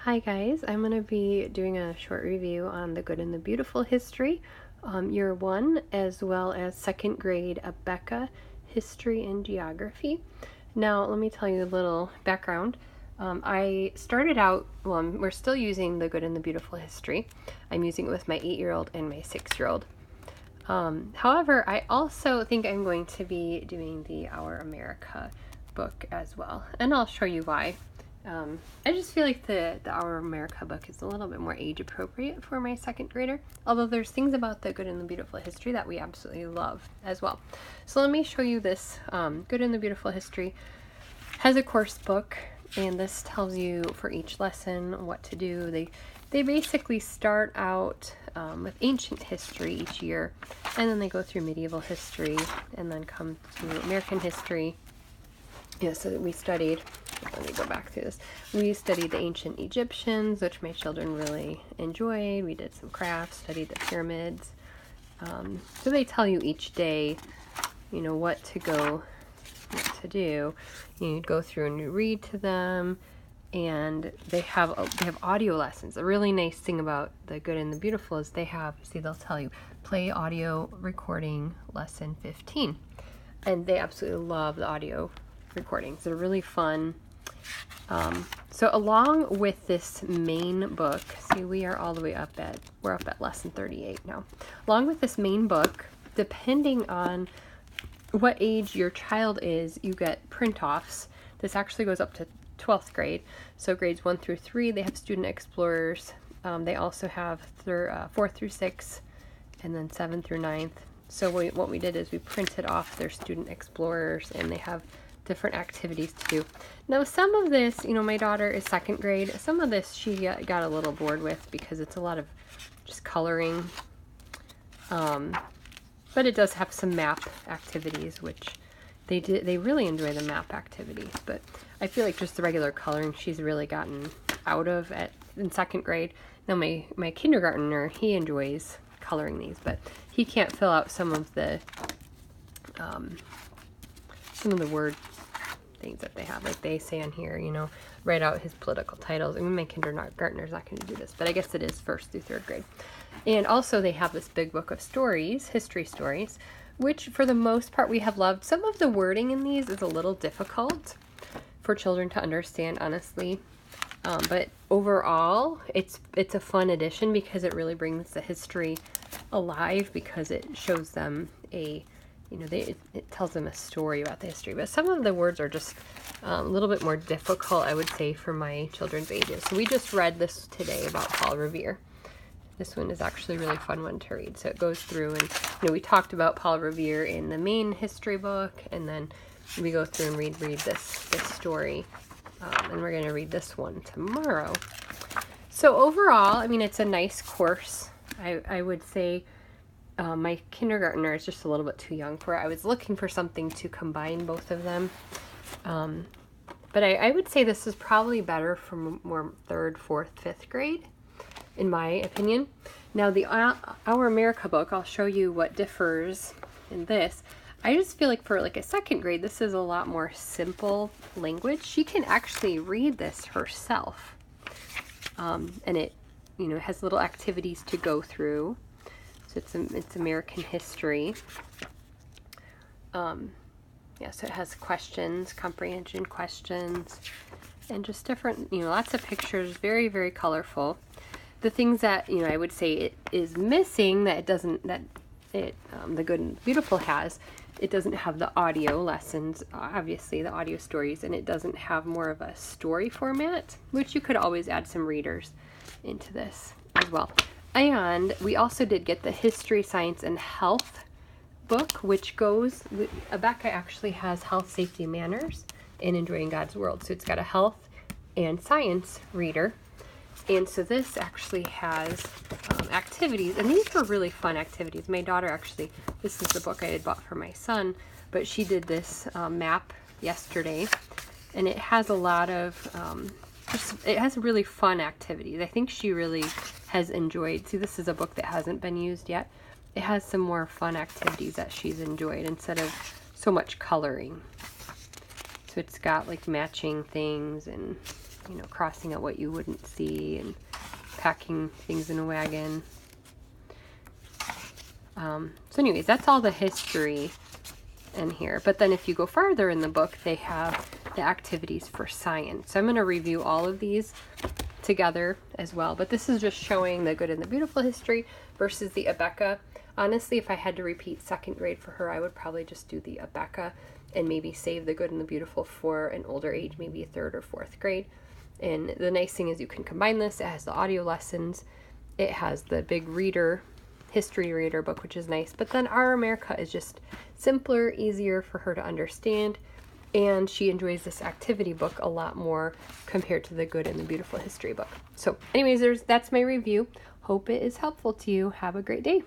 Hi guys, I'm going to be doing a short review on The Good and the Beautiful History, Year 1, as well as 2nd grade Abeka History and Geography. Now, let me tell you a little background. I started out, we're still using The Good and the Beautiful History. I'm using it with my 8-year-old and my 6-year-old. However, I also think I'm going to be doing the Our America book as well, and I'll show you why. I just feel like the Our America book is a little bit more age appropriate for my 2nd grader, although there's things about The Good and the Beautiful History that we absolutely love as well. So let me show you this. Good and the Beautiful History has a course book, and this tells you for each lesson what to do. They basically start out with ancient history each year, and then they go through medieval history, and then come to American history. Yeah, so we studied, let me go back through this. We studied the ancient Egyptians, which my children really enjoyed. We did some crafts, studied the pyramids. So they tell you each day, you know, what to do. You go through and you read to them, and they have audio lessons. A really nice thing about The Good and the Beautiful is they'll tell you, play audio recording lesson 15. And they absolutely love the audio recordings. They're really fun. So along with this main book, see, we're up at lesson 38 now. Along with this main book, depending on what age your child is, you get print-offs. This actually goes up to 12th grade. So grades 1 through 3, they have student explorers. They also have 4 through 6, and then 7 through 9th. So what we did is we printed off their student explorers, and they have different activities to do. Now, some of this, you know, my daughter is 2nd grade. Some of this she got a little bored with because it's a lot of just coloring. But it does have some map activities, which they really enjoy the map activities. But I feel like just the regular coloring she's really gotten out of in 2nd grade. Now my kindergartner, he enjoys coloring these, but he can't fill out some of the word things that they have. Like they say on here, you know, write out his political titles. I mean, my kindergartner's not going to do this, but I guess it is 1st through 3rd grade. And also they have this big book of stories, history stories, which for the most part we have loved. Some of the wording in these is a little difficult for children to understand, honestly. But overall, it's a fun addition because it really brings the history alive, because it shows them it tells them a story about the history. But some of the words are just a little bit more difficult, I would say, for my children's ages. So we just read this today about Paul Revere. This one is actually a really fun one to read. So it goes through and, we talked about Paul Revere in the main history book, and then we go through and read this story. And we're going to read this one tomorrow. So overall, I mean, it's a nice course. I would say my kindergartner is just a little bit too young for it. I was looking for something to combine both of them. But I would say this is probably better for more 3rd, 4th, 5th grade, in my opinion. Now, the Our America book, I'll show you what differs in this. I just feel like for like a 2nd grade, this is a lot more simple language. She can actually read this herself. And it, has little activities to go through. So it's American history. So it has questions, comprehension questions, and just different, lots of pictures, very, very colorful. The things that, I would say it is missing The Good and Beautiful has, it doesn't have the audio lessons, obviously the audio stories, and it doesn't have more of a story format, which you could always add some readers into this as well. And we also did get the History, Science, and Health book, which goes, Abeka actually has Health, Safety, Manners, and Enjoying God's World. So it's got a health and science reader. And so this actually has activities, and these were really fun activities. My daughter actually, this is the book I had bought for my son, but she did this map yesterday, and it has a lot of, it has really fun activities. I think she really has enjoyed, see, this is a book that hasn't been used yet. It has some more fun activities that she's enjoyed instead of so much coloring. So it's got like matching things and you know, crossing out what you wouldn't see and packing things in a wagon. So anyways, that's all the history in here. But then if you go farther in the book, they have the activities for science. So I'm going to review all of these together as well. But this is just showing the Good and the Beautiful history versus the Abeka. Honestly, if I had to repeat second grade for her, I would probably just do the Abeka and maybe save the Good and the Beautiful for an older age, maybe a third or fourth grade. And the nice thing is you can combine this. It has the audio lessons. It has the big reader, history reader book, which is nice. But then Our America is just simpler, easier for her to understand. And she enjoys this activity book a lot more compared to the Good and the Beautiful history book. So anyways, that's my review. Hope it is helpful to you. Have a great day.